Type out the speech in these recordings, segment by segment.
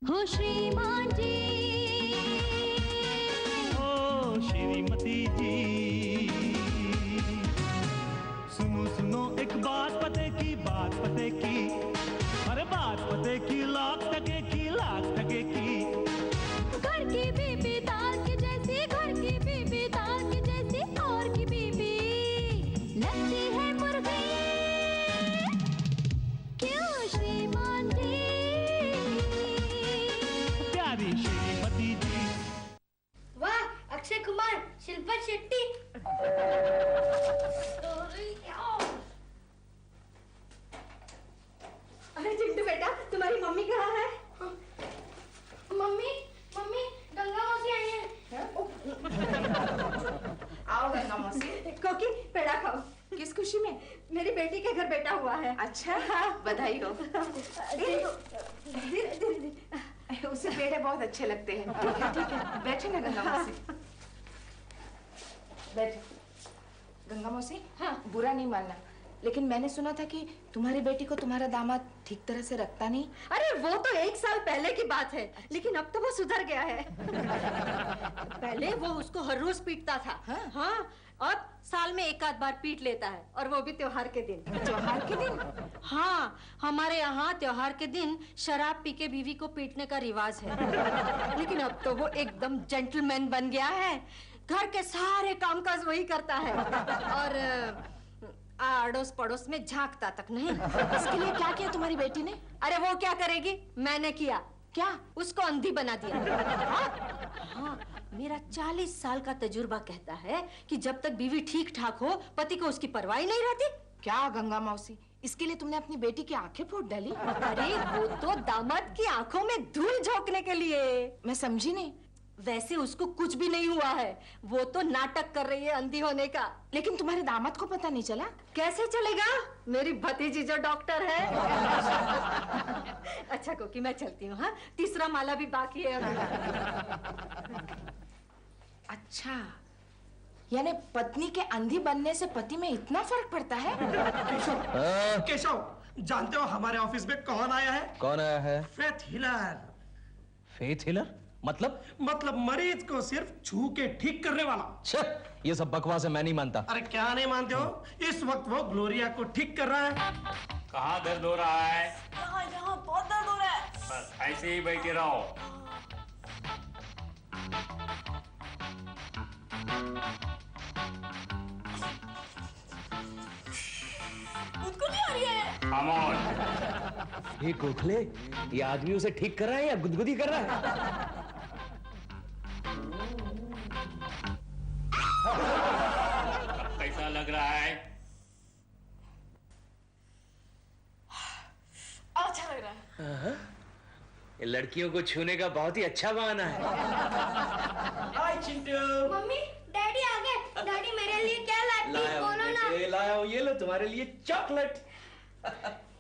हो श्रीमान जी, ओ श्रीमती जी, सुनो सुनो एक बात पते की, बात पते की, अरे बात पते की, लाख टके की, लाख टके की। घर की बीबी दाल की जैसी, घर की बीबी दाल की जैसी, और की बीबी लगती है मुर्गी। क्यों श्रीमान जी? प्यारी श्रीमती जी। वाह, अक्षय कुमार, शिल्पा शेट्टी। अरे चिंटू बेटा, तुम्हारी मम्मी कहाँ है? मम्मी, मम्मी, गंगा मौसी आई है। आओ गंगा मौसी। कोकी पेड़ा खाओ। किस खुशी में? मेरी बेटी के घर बेटा हुआ है। अच्छा, हाँ, बधाई हो। धीरे धीरे, उसे पेड़े बहुत अच्छे लगते हैं। ठीक है, बैठे ना गंगा मौसी। बैठो। गंगा मौसी, हाँ, बुरा नहीं मानना, लेकिन मैंने सुना था कि तुम्हारी बेटी को तुम्हारा दामाद ठीक तरह से रखता नहीं। अरे वो तो 1 साल पहले की बात है, लेकिन अब तो वो सुधर गया है। पहले वो उसको हर रोज पीटता था। हाँ, अब साल में 1 आध बार पीट लेता है, और वो भी त्योहार के दिन। त्योहार के दिन? हाँ, हमारे यहाँ त्योहार के दिन शराब पी के बीवी को पीटने का रिवाज है। लेकिन अब तो वो एकदम जेंटलमैन बन गया है, घर के सारे कामकाज वही करता है, और आड़ोस पड़ोस में झांकता तक नहीं। इसके लिए क्या किया तुम्हारी बेटी ने? अरे वो क्या करेगी, मैंने किया। क्या? उसको अंधी बना दिया। हाँ, मेरा 40 साल का तजुर्बा कहता है कि जब तक बीवी ठीक ठाक हो, पति को उसकी परवाह नहीं रहती। क्या गंगा मौसी, इसके लिए तुमने अपनी बेटी की आंखें फोड़ डाली? अरे वो तो दामाद की आंखों में धूल झोंकने के लिए। मैं समझी नहीं। वैसे उसको कुछ भी नहीं हुआ है, वो तो नाटक कर रही है अंधी होने का। लेकिन तुम्हारे दामाद को पता नहीं चला? कैसे चलेगा, मेरी भतीजी जो डॉक्टर है। अच्छा कोकी, मैं चलती हूँ। हाँ, तीसरा माला भी बाकी है अभी। अच्छा, यानी पत्नी के अंधी बनने से पति में इतना फर्क पड़ता है? केशव, जानते हो हमारे ऑफिस में कौन आया है? कौन आया है? Faith healer. फेथ हीलर मतलब मरीज को सिर्फ छू के ठीक करने वाला। ये सब बकवास है, मैं नहीं मानता। अरे क्या नहीं मानते हो? इस वक्त वो ग्लोरिया को ठीक कर रहा है। कहाँ दर्द हो रहा है? यहाँ बहुत दर्द हो रहा है। बस ऐसे ही बैठे रहो। मुझको नहीं आ रही है। Come on। ये गोखले, ये आदमी उसे ठीक कर रहा है या गुदगुदी कर रहा है? कैसा लग रहा है? अच्छा लग रहा है। ये लड़कियों को छूने का बहुत ही अच्छा बहाना है। हाय चिंटू। मम्मी, डैडी आ गए। डैडी मेरे लिए क्या लाए? प्लीज बोलो ना। लाया हूं, ये लो तुम्हारे लिए चॉकलेट।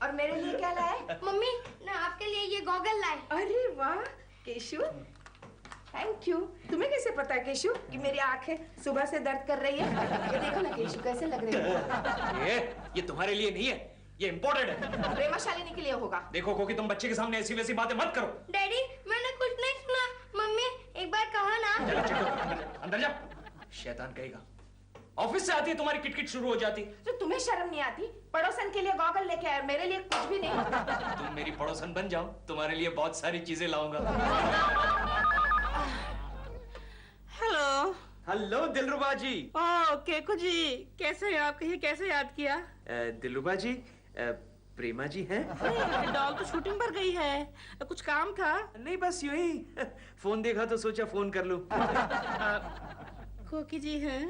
और मेरे लिए क्या लाए? मम्मी, ना आपके लिए ये गॉगल लाए। अरे वाह केशु, थैंक यू। तुम्हें कैसे पता है केशु कि मेरी आंखें सुबह से दर्द कर रही है? ये देखो ना केशु, कैसे लग रही है। ये तुम्हारे लिए नहीं है, ये इम्पोर्टेड है। प्रेमाशालिनी के लिए होगा। देखो कोकी, तुम बच्चे के सामने ऐसी वैसी बातें मत करो। डैडी, मैंने कुछ नहीं सुना। मम्मी, एक बार कहो ना। अंदर जा, शैतान कहेगा। ऑफिस से आती है तुम्हारी किटकिट शुरू हो जाती। तो तुम्हें शर्म नहीं आती? पड़ोसन के लिए गॉगल लेके आए और मेरे लिए कुछ भी नहीं। तुम मेरी पड़ोसन बन जाओ, तुम्हारे लिए बहुत सारी चीजें लाऊंगा। हेलो। हेलो दिलरुबा जी। ओह केकू जी, कैसे हैं आप? कहिए, कैसे याद किया? दिलरुबा जी, प्रेमा जी हैं? डॉल तो शूटिंग पर गई है, कुछ काम था? नहीं, बस यूं ही फोन देखा तो सोचा फोन कर लूं। कोकी जी हैं?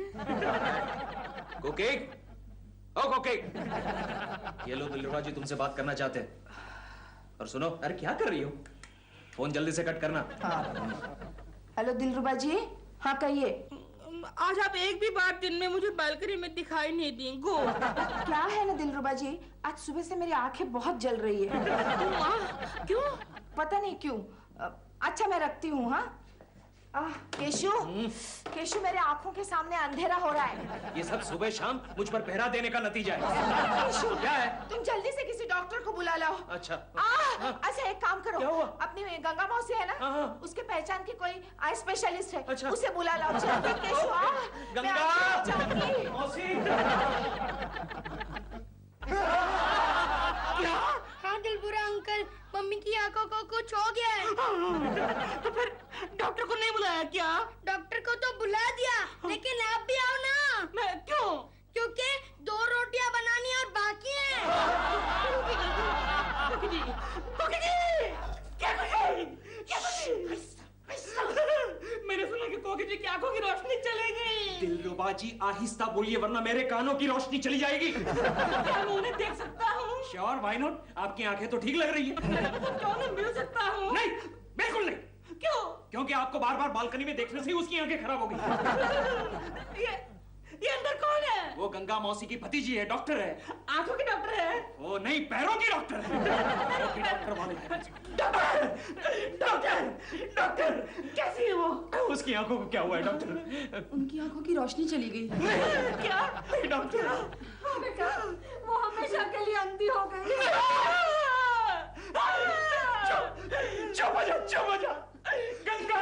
कोकी, ओ कोकी, ये लो दिलरुबा जी तुमसे बात करना चाहते हैं। और सुनो, अरे क्या कर रही हो? फोन जल्दी से कट करना। हेलो दिलरुबा जी, हाँ कहिए। आज आप एक भी बार दिन में मुझे बालकनी में दिखाई नहीं दी। गो। क्या है ना दिलरुबा जी, आज सुबह से मेरी आंखें बहुत जल रही है। क्यों? पता नहीं क्यों। अच्छा मैं रखती हूँ। हाँ केशु, केशु मेरे आंखों के सामने अंधेरा हो रहा है। ये सब सुबह शाम मुझ पर पहरा देने का नतीजा है। केशु, क्या है? तुम जल्दी से किसी डॉक्टर को बुला लाओ। अच्छा। अच्छा एक काम करो, क्या हुआ? अपनी गंगा मौसी है ना, हाँ। उसके पहचान की कोई आई स्पेशलिस्ट है, अच्छा। उसे बुला लाओ। जल्दी केशु आ। गंगा मौसी। क्या? हाँ दिलबुरा अंकल, मम्मी की आंखों को कुछ हो गया है। तो फिर डॉक्टर को नहीं बुलाया क्या? डॉक्टर को तो बुला दिया, लेकिन आप भी आओ ना। मैं क्यों? क्योंकि 2 रोटियां बनानी और बाकी हैं। कोकी जी, क्या मैंने सुना कि कोकी जी की आंखों की रोशनी चली गई। दिलरुबा जी आहिस्ता बोलिए वरना मेरे कानों की रोशनी चली जाएगी। क्या मैं उन्हें देख सकता हूँ? Sure, why not? आपकी आंखें तो ठीक लग रही है। क्या उन्हें मिल सकता हूँ? नहीं, बिल्कुल नहीं। क्यों? क्योंकि आपको बार बार बालकनी में देखने से ही उसकी आंखें खराब हो गई। ये अंदर कौन है? वो गंगा मौसी की भतीजी है, डॉक्टर है। आंखों की डॉक्टर है? वो नहीं, पैरों की डॉक्टर है। पैरों की डॉक्टर वाले हैं। डॉक्टर कैसी है वो? उसकी आंखों को क्या हुआ है डॉक्टर? उनकी आंखों की रोशनी चली गई। क्या? डॉक्टर वो हमेशा के लिए अंधी हो गई। चुप हो जा। गंगा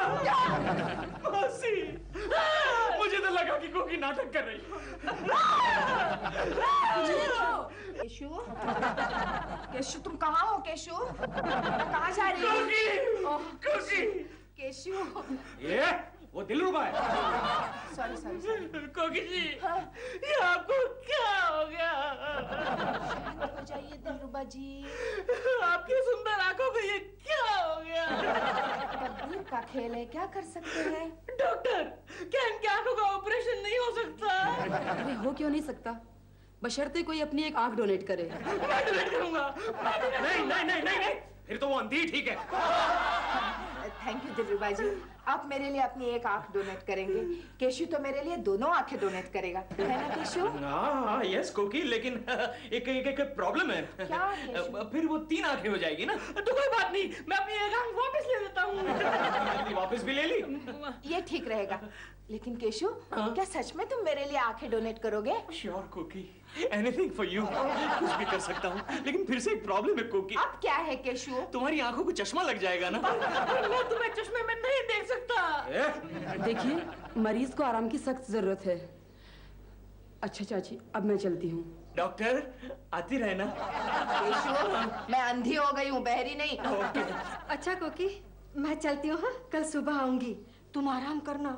मौसी, मुझे तो लगा कि कोकी नाटक कर रही है। केशु, केशु तुम कहाँ हो? केशु कहाँ जा रही हो? कोकी, केशु, ये वो दिलरुबा है। Sorry sorry sorry. कोकी जी, ये आपको क्या हो गया? शांत हो जाइए दिलरुबा जी। आपकी सुंदर आंखों को ये क्या हो गया? तकदीर का खेल है, क्या कर सकते हैं? डॉक्टर, क्या इनकी आंखों का ऑपरेशन नहीं हो सकता? अरे हो क्यों नहीं सकता, बशर्ते कोई अपनी एक आंख डोनेट करे। मैं डोनेट करूंगा। नहीं, फिर तो वो अंधी ठीक है। थैंक यू दिलरुबा जी, आप मेरे लिए अपनी एक आंख डोनेट करेंगे, केशु तो मेरे लिए दोनों आंखें डोनेट करेगा, है ना केशु? हाँ यस कोकी, लेकिन एक प्रॉब्लम है। क्या केशु? फिर वो 3 आंखें हो जाएगी ना। तो कोई बात नहीं, मैं अपनी एक आंख वापस ले लेता हूँ। वापस भी ले ली। ये ठीक रहेगा, लेकिन केशु क्या सच में तुम मेरे लिए आंखें डोनेट करोगे? श्योर कोकी, एनीथिंग फॉर यू। कुछ भी कर सकता हूँ, लेकिन फिर से एक प्रॉब्लम है कोकी। अब क्या है केशु? तुम्हारी आंखों को चश्मा लग जाएगा ना। मैं तुम्हें चश्मे में नहीं देख सकता। देखिए, मरीज को आराम की सख्त जरूरत है। अच्छा चाची, अब मैं चलती हूँ। डॉक्टर आती रहना। केशु, मैं अंधी हो गई हूँ, बहरी नहीं। अच्छा कोकी, मैं चलती हूँ। कल सुबह आऊंगी, तुम आराम करना।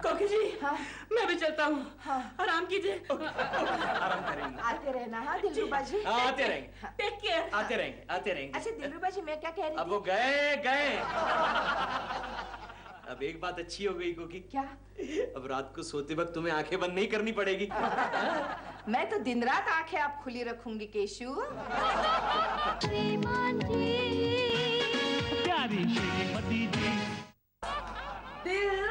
कोकी जी, हाँ? मैं भी चलता हूँ। हाँ। आराम कीजिए। आराम करेंगे। आते रहना। हाँ दिलरुबा जी, आते रहेंगे। Take care. आते रहेंगे। अच्छा दिलरुबा जी, मैं क्या कह रही अब थी? वो गए। अब एक बात अच्छी हो गई कोकी। क्या? अब रात को सोते वक्त तुम्हें आंखें बंद नहीं करनी पड़ेगी। मैं तो दिन रात आंखें आप खुली रखूंगी केशु। श्रीमान जी, प्यारी श्रीमती जी। दिल,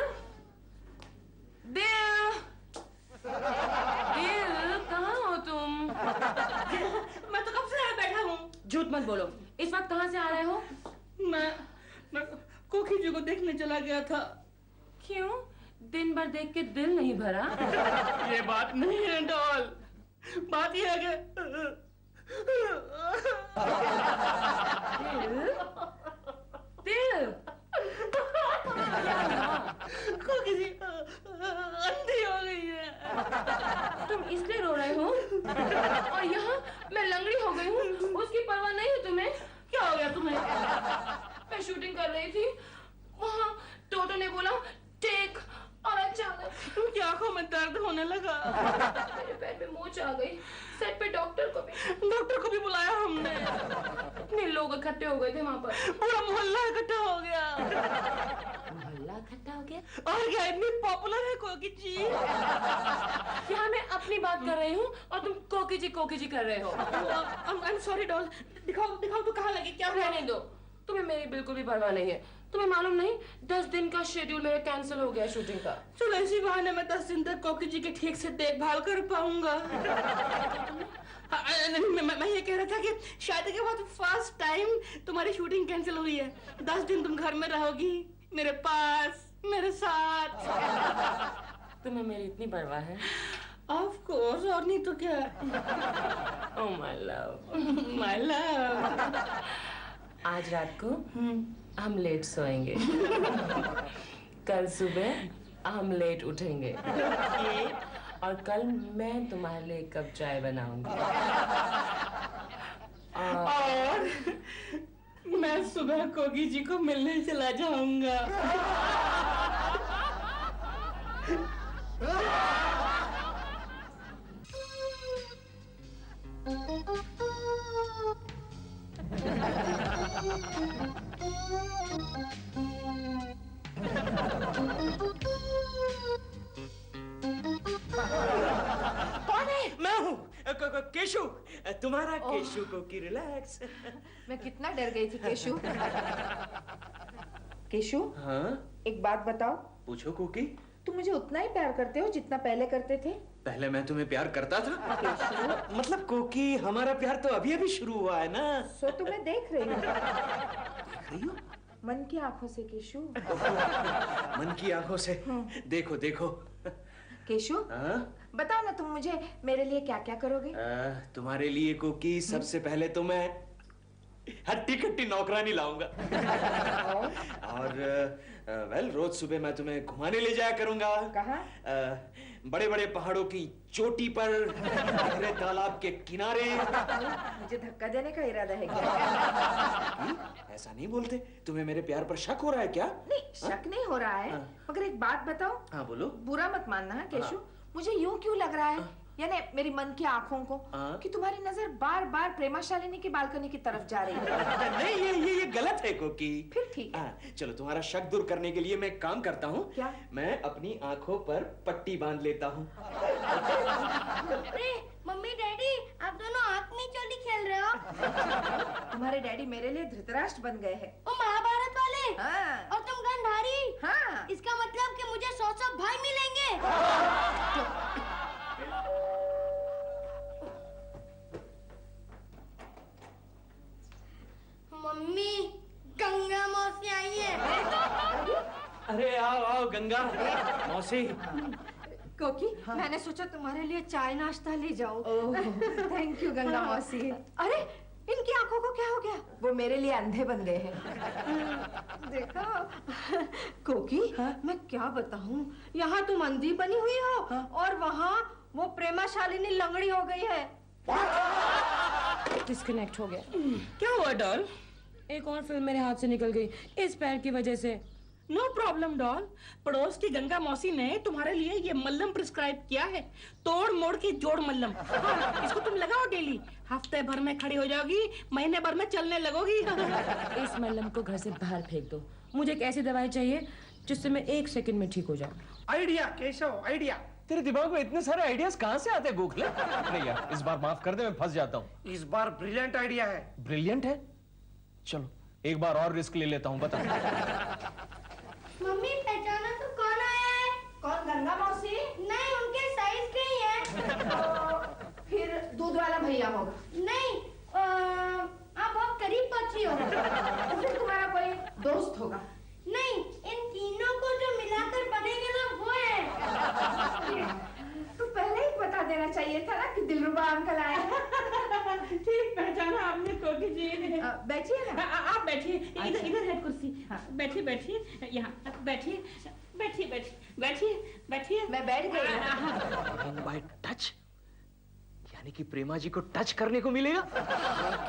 कहाँ हो तुम? मैं तो कब से यहाँ बैठा हूँ। झूठ मत बोलो, इस वक्त कहाँ से आ रहे हो? मैं कोकी जी को देखने चला गया था। क्यों? दिन भर देख के दिल नहीं भरा? ये बात नहीं है डॉल, बात ये है कि दिल, कोकी जी अंधी हो गई है। तुम इसलिए रो रहे हो? और यहाँ मैं लंगड़ी हो गई हूँ, उसकी परवाह नहीं है तुम्हें? क्या हो गया तुम्हें? मैं शूटिंग कर रही थी, वहाँ टोटो ने बोला टेक, और अचानक उनकी आंखों में दर्द होने लगा। मेरे पैर में मोच आ गई। सेट पे डॉक्टर को भी बुलाया हमने। इतने लोग इकट्ठे हो गए थे वहाँ पर, पूरा मोहल्ला इकट्ठा हो गया। मोहल्ला इकट्ठा हो गया? और क्या इतनी पॉपुलर है कोकी जी? यहाँ मैं अपनी बात कर रही हूँ और तुम कोकी जी कर रहे हो। I'm sorry डॉल, दिखाओ तो कहाँ लगी? क्या रहने दो, तुम्हें मेरी बिल्कुल भी परवाह नहीं है। तुम्हें मालूम नहीं, 10 दिन का शेड्यूल मेरा कैंसिल हो गया शूटिंग का। चलो इसी बहाने मैं 10 दिन तक कोकी जी की ठीक से देखभाल कर पाऊंगा। मैं ये कह रहा था कि शादी के बाद फर्स्ट टाइम तुम्हारी शूटिंग कैंसिल हुई है। 10 दिन तुम घर में रहोगी, मेरे पास, मेरे साथ। तुम्हें मेरी इतनी परवाह है? ऑफ कोर्स, और नहीं तो क्या। Oh my love, my love. आज रात को हम लेट सोएंगे। कल सुबह हम लेट उठेंगे। और कल मैं तुम्हारे लिए एक कप चाय बनाऊंगी। और मैं सुबह कोगी जी को मिलने चला जाऊंगा। कौन है? मैं हूँ केशु, तुम्हारा केशु कोकी। रिलैक्स। मैं कितना डर गई थी केशु। केशु, हाँ एक बात बताओ। पूछो कोकी। तुम मुझे उतना ही प्यार करते हो जितना पहले करते थे? पहले मैं तुम्हें प्यार करता था? मतलब कोकी, हमारा प्यार तो अभी अभी शुरू हुआ है ना। सो तुम्हें देख रही हूँ। देख रही हो? मन की आंखों से केशु। मन की आंखों से। देखो देखो। केशु, हाँ? बताओ ना, तुम मुझे मेरे लिए क्या क्या करोगे? तुम्हारे लिए कोकी सबसे पहले तो मैं हट्टी कट्टी नौकरानी लाऊंगा। और वेल, रोज सुबह मैं तुम्हें घुमाने ले जाया करूंगा। कहाँ? बड़े बड़े पहाड़ों की चोटी पर, गहरे तालाब के किनारे। मुझे धक्का देने का इरादा है क्या? ऐसा नहीं बोलते। तुम्हें मेरे प्यार पर शक हो रहा है क्या? नहीं, शक नहीं हो रहा है। मगर एक बात बताओ। हाँ बोलो। बुरा मत मानना है केशु। मुझे यूं क्यों लग रहा है, यानी मेरी मन की आंखों को, कि तुम्हारी नजर बार बार प्रेमाशालिनी की बालकनी की तरफ जा रही है। नहीं, ये गलत है कोकी। फिर ठीक है। चलो, तुम्हारा शक दूर करने के लिए मैं एक काम करता हूँ। क्या? मैं अपनी आंखों पर पट्टी बांध लेता हूँ। अरे मम्मी डैडी, आप दोनों आंख में चोली खेल रहे हो। तुम्हारे डैडी मेरे लिए धृतराष्ट्र बन गए हैं। वो महाभारत वाले। हाँ। और तुम गंधारी। हाँ। इसका मतलब कि मुझे 100 भाई मिलेंगे। मम्मी, गंगा मौसी आई है। अरे आओ आओ गंगा मौसी। कोकी, मैंने सोचा तुम्हारे लिए चाय नाश्ता ले जाऊं। थैंक यू गंगा मौसी। अरे, इनकी आंखों को क्या हो गया? वो मेरे लिए अंधे बन गए हैं। देखो कोकी, मैं क्या बताऊं, यहाँ तुम अंधी बनी हुई हो और वहाँ वो प्रेमाशालिनी लंगड़ी हो गई है। डिस्कनेक्ट हो गया। क्या हुआ डॉल? एक और फिल्म मेरे हाथ से निकल गई इस पैर की वजह से। No problem doll. पड़ोस की गंगा मौसी ने तुम्हारे लिए ये मल्लम प्रिस्क्राइब किया है। तोड़ मोड़ के जोड़ मल्लम। हाँ, इसको तुम लगाओ डेली। हफ्ते भर में खड़ी हो जाओगी, महीने भर में चलने लगोगी। इस मल्लम को घर से बाहर फेंक दो। मुझे एक ऐसी दवाई चाहिए जिससे मैं 1 सेकंड में ठीक हो जाऊं। Idea Keshav, idea. तेरे दिमाग में इतने सारे आइडियाज कहाँ से आते हैं गोखले? नहीं यार, इस बार माफ कर दे, मैं फंस जाता हूँ। इस बार ब्रिलियंट आइडिया है। ब्रिलियंट है? चलो एक बार और रिस्क ले लेता हूँ। बता। मम्मी, पहचाना तो कौन आया है? कौन? गंगा मौसी? नहीं, उनके साइज के ही है। फिर दूध वाला भैया होगा। नहीं, आप बहुत करीब पहुंची हो। तो फिर तुम्हारा कोई दोस्त होगा। नहीं, इन तीनों को जो मिलाकर बनेगा ना वो है। तो पहले ही बता देना चाहिए था ना कि दिलरुबा अंकल आए हैं। ठीक पहचाना आपने कोकी जी। बैठिए ना। आप बैठिए। इधर है कुर्सी। बैठिए बैठिए, यहाँ बैठिए बैठिए बैठिए बैठिए बैठिए। मैं बैठ गई। बाय टच, यानी कि प्रेमा जी को टच करने को मिलेगा।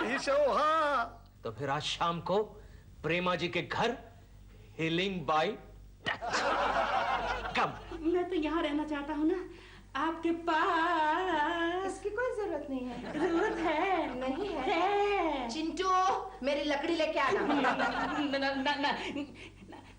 केशव, हाँ। तो फिर आज शाम को प्रेमा जी के घर हीलिंग बाय टच। कब? मैं तो यहाँ रहना चाहता हूँ ना, आपके पास। इसकी कोई जरूरत नहीं है। जरूरत है। नहीं है। है। चिंटू, मेरी लकड़ी लेके आना।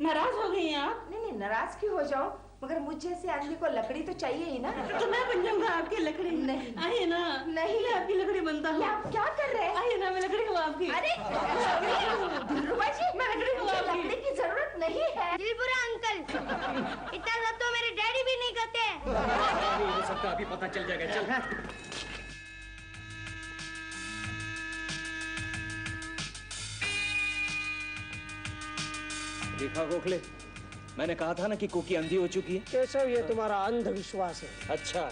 नाराज हो गई आप? नहीं, नाराज क्यों हो जाओ, मगर मुझ जैसे आदमी को लकड़ी तो चाहिए ही ना। तो मैं बन जाऊंगा आपकी लकड़ी। नहीं। आइए ना। नहीं। मैं आपकी लकड़ी बनता हूँ। आप क्या कर रहे हैं? आइए ना, मैं लकड़ी हूँ आपकी। अरे दिलरुबा जी, मैं लकड़ी हूँ आपकी। लकड़ी की जरूरत नहीं है। दिलबुरा अंकल, इतना सब तो मेरे डैडी भी नहीं करते। नहीं हो सकता, अभी पता चल जाएगा। चल। देखा गोखले, मैंने कहा था ना कि कोकी अंधी हो चुकी है। केशव, ये तुम्हारा अंधविश्वास है। अच्छा,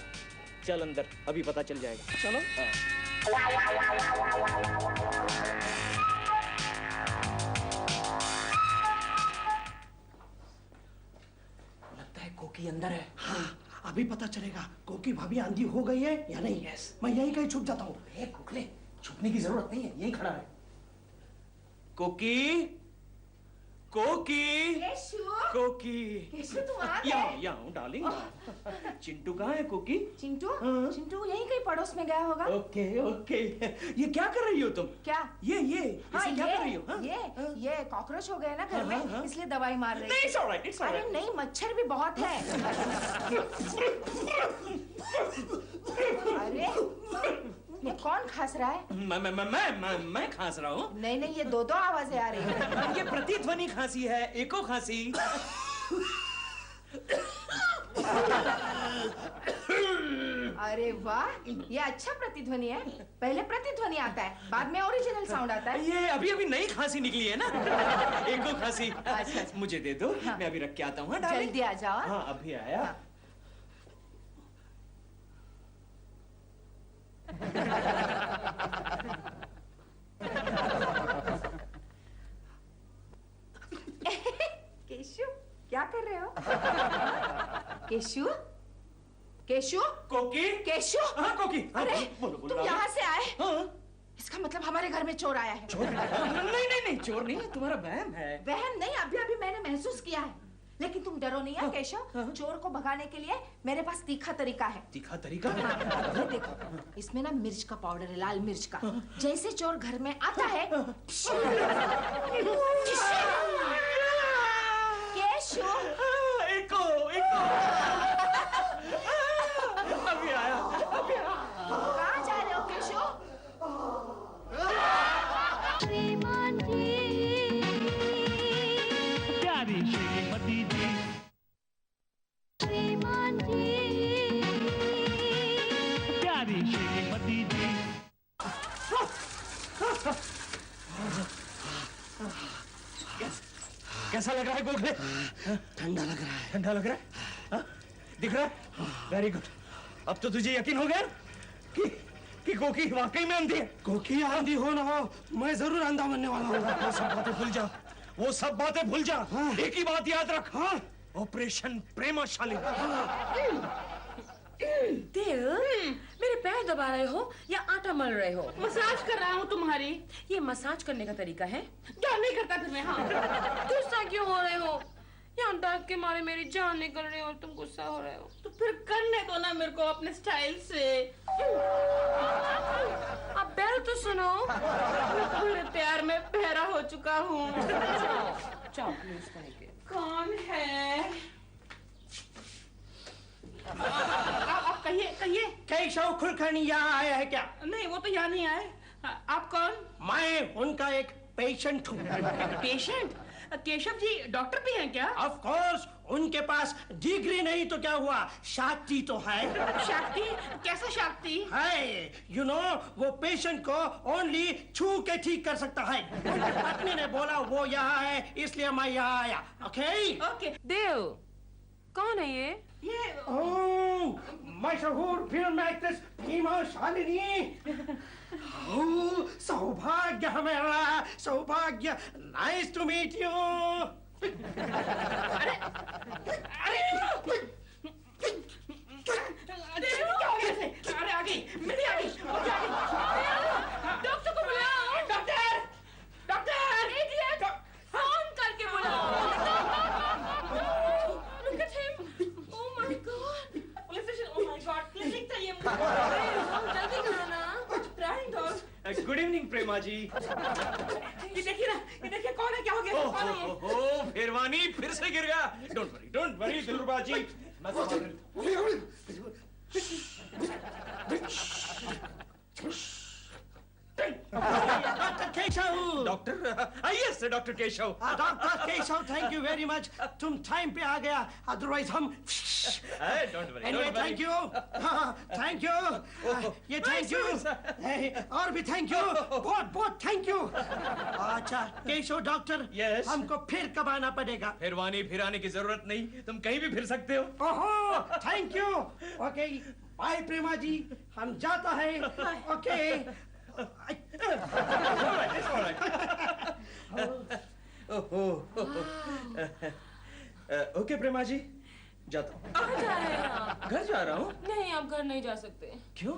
चल अंदर, अभी पता चल जाएगा। चलो। लगता है कोकी अंदर है। हाँ, अभी पता चलेगा कोकी भाभी अंधी हो गई है या नहीं। यस। मैं यहीं कहीं छुप जाता हूँ। गोखले, छुपने की जरूरत नहीं है, यहीं खड़ा है। कोकी, कोकी, कोकी। केशव, तुम आ गए? यहाँ हूँ डार्लिंग। चिंटू कहाँ है कोकी? चिंटू? चिंटू यहीं कहीं पड़ोस में गया होगा। Okay okay. ये क्या कर रही हो तुम? क्या? ये हाँ, इसे क्या कर रही हो? हाँ? ये कॉकरोच हो गए ना घर में, इसलिए दवाई मार रही नहीं, थी। it's all right, it's all right. अरे नहीं, मच्छर भी बहुत है। अरे ये कौन खांस रहा है? मैं खांस रहा हूँ। नहीं नहीं, ये दो आवाजें आ रही है। ये प्रतिध्वनि खांसी है, एको खांसी। अरे वाह, ये अच्छा प्रतिध्वनि है। पहले प्रतिध्वनि आता है, बाद में ओरिजिनल साउंड आता है। ये अभी नई खांसी निकली है ना, एको खांसी। अच्छा। मुझे दे दो, हाँ। मैं अभी रख के आता हूँ। डार्लिंग। जल्दी आ जाओ। हाँ, अभी आया। हाँ। केशु, क्या कर रहे हो? केशु, केशु, कोकी, केशु। हाँ कोकी। अरे बोलो, तुम यहाँ से आए? हाँ। इसका मतलब हमारे घर में चोर आया है। चोर? नहीं, चोर नहीं है, तुम्हारा वहम है। वहम नहीं, अभी मैंने महसूस किया है। लेकिन तुम डरो नहीं है केशव। चोर को भगाने के लिए मेरे पास तीखा तरीका है। तीखा तरीका? ये देखो, इसमें ना मिर्च का पाउडर है, लाल मिर्च का। जैसे चोर घर में आता है, केशव, एको। अभी आया। कहाँ जा रहे हो केशव? श्रीमान जी, प्यारी श्रीमती जी, श्रीमान जी, प्यारी श्रीमती जी। कैसा लग रहा है गोखले? ठंडा लग रहा है। ठंडा लग रहा है? हाँ? दिख रहा है? Very good. अब तो तुझे यकीन हो गया कि कोकी वाकई में अंधी है। कोकी अंधी हो ना हो, मैं जरूर अंधा बनने वाला हूँ। वो सब बातें भूल जा, वो सब बातें भूल जा। हाँ। एक ही बात याद रख। हाँ? ऑपरेशन प्रेमाशाली। दिल, मेरे पैर दबा रहे हो या आटा मल रहे हो? मसाज कर रहा हूँ तुम्हारी। ये मसाज करने का तरीका है? क्या नहीं करता फिर मैं? हाँ। गुस्सा क्यों हो रहे हो? यहाँ दर्द के मारे मेरी जान निकल रही है और तुम गुस्सा हो रहे हो। तो फिर करने दो ना मेरे को अपने स्टाइल से। अब बेल तो सुनो। पूरे प्यार में बहरा हो चुका हूँ। जाओ प्लीज करके। कौन है? आप कहिए। केशव कुलकर्णी यहाँ आया है क्या? नहीं, वो तो यहाँ नहीं आए। आप कौन? मैं उनका एक पेशेंट हूँ। पेशेंट? केशव जी डॉक्टर भी हैं क्या? ऑफ कोर्स, उनके पास डिग्री नहीं तो क्या हुआ, शक्ति तो है। शक्ति? कैसा शक्ति? है, यू नो, वो पेशेंट को ओनली छू के ठीक कर सकता है। उनकी पत्नी ने बोला वो यहाँ है, इसलिए मैं यहाँ आया। ओके? देव, कौन है ये? मशहूर फिल्म एक्ट्रेस भीमा शालिनी। सौभाग्य हमारा, सौभाग्य। Nice to meet you. अरे क्या हो गया इसे? अरे आ गई, मेरी आ गई। डॉक्टर को बुलाओ। डॉक्टर, इडियट, फोन करके बुलाओ। Look at him. Oh my God. Police station. Oh my God, clinic चाहिए मुझे। जल्दी करो ना। गुड इवनिंग प्रेमा जी। ये देखिए कौन है? क्या हो गया? कौन है ये? ओहो, फिरवानी फिर से गिर गया। डोंट वरी दिलरुबा जी, मैं संभाल रही हूँ। Doctor Keshav. Doctor yes doctor Keshav. Doctor Keshav thank you very much, तुम टाइम पे आ गया, अदरवाइज हम don't worry. Anyway thank you, thank you, ये थैंक यू और भी थैंक यू, बहुत बहुत थैंक यू। अच्छा केशव डॉक्टर, Yes? हमको फिर कब आना पड़ेगा? फिराने की जरूरत नहीं, तुम कहीं भी फिर सकते हो। ओहो थैंक यू। ओके बाय प्रेमा जी, हम जाता है। ओके ओके प्रेमा जी, जाता हूँ। घर जा रहा हूँ। नहीं, आप घर नहीं जा सकते। क्यों?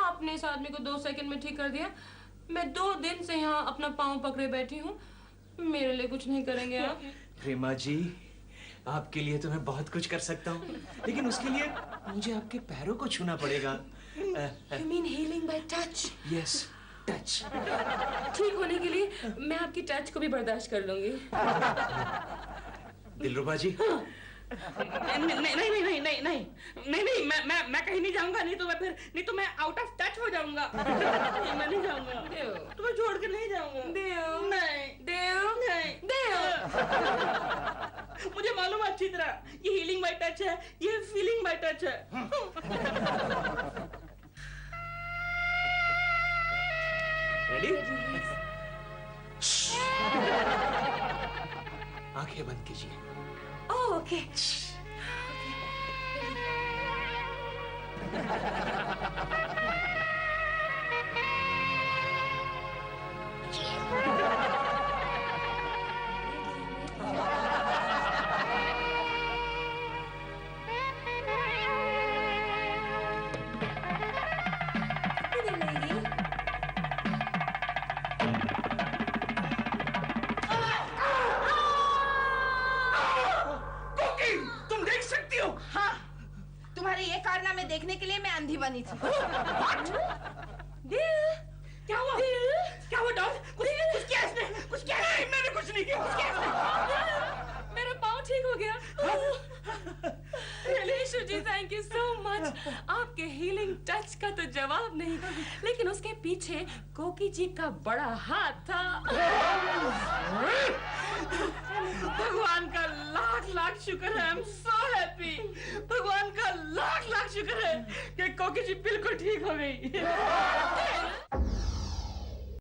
आपने इस आदमी को 2 सेकंड में ठीक कर दिया। मैं 2 दिन से यहाँ अपना पाँव पकड़े बैठी हूँ। मेरे लिए कुछ नहीं करेंगे आप? प्रेमा जी, आपके लिए तो मैं बहुत कुछ कर सकता हूँ, लेकिन उसके लिए मुझे आपके पैरों को छूना पड़ेगा। You mean healing by touch? Yes, touch. ठीक होने के लिए मैं आपकी टच को भी बर्दाश्त कर लूंगी। दिलरुबा जी। नहीं, मैं कहीं नहीं जाऊंगा, नहीं तो मैं आउट ऑफ टच हो जाऊंगा। मैं नहीं जाऊंगा, तुम्हें छोड़ के नहीं जाऊंगा। मुझे मालूम है अच्छी तरह, ये हीलिंग बाय टच है, ये फीलिंग बाय टच है। रेडी? आंखें बंद कीजिए। ओके। तुम देख सकती हो? हाँ, तुम्हारे ये कारनामे देखने के लिए मैं अंधी बनी थी। क्या हुआ? क्या हुआ डॉल? कुछ किया इसने? कुछ किया? नहीं, मैंने कुछ नहीं किया। कुछ किया इसने? मेरा पाँव ठीक हो गया। Keshav ji thank you so much. आपके हीलिंग टच का तो जवाब नहीं, लेकिन उसके पीछे कोकी जी का बड़ा हाथ था। भगवान का लाख लाख शुक्र है, आई एम सो हैप्पी। भगवान का लाख लाख शुक्र है कि कोकी जी बिल्कुल ठीक हो गई।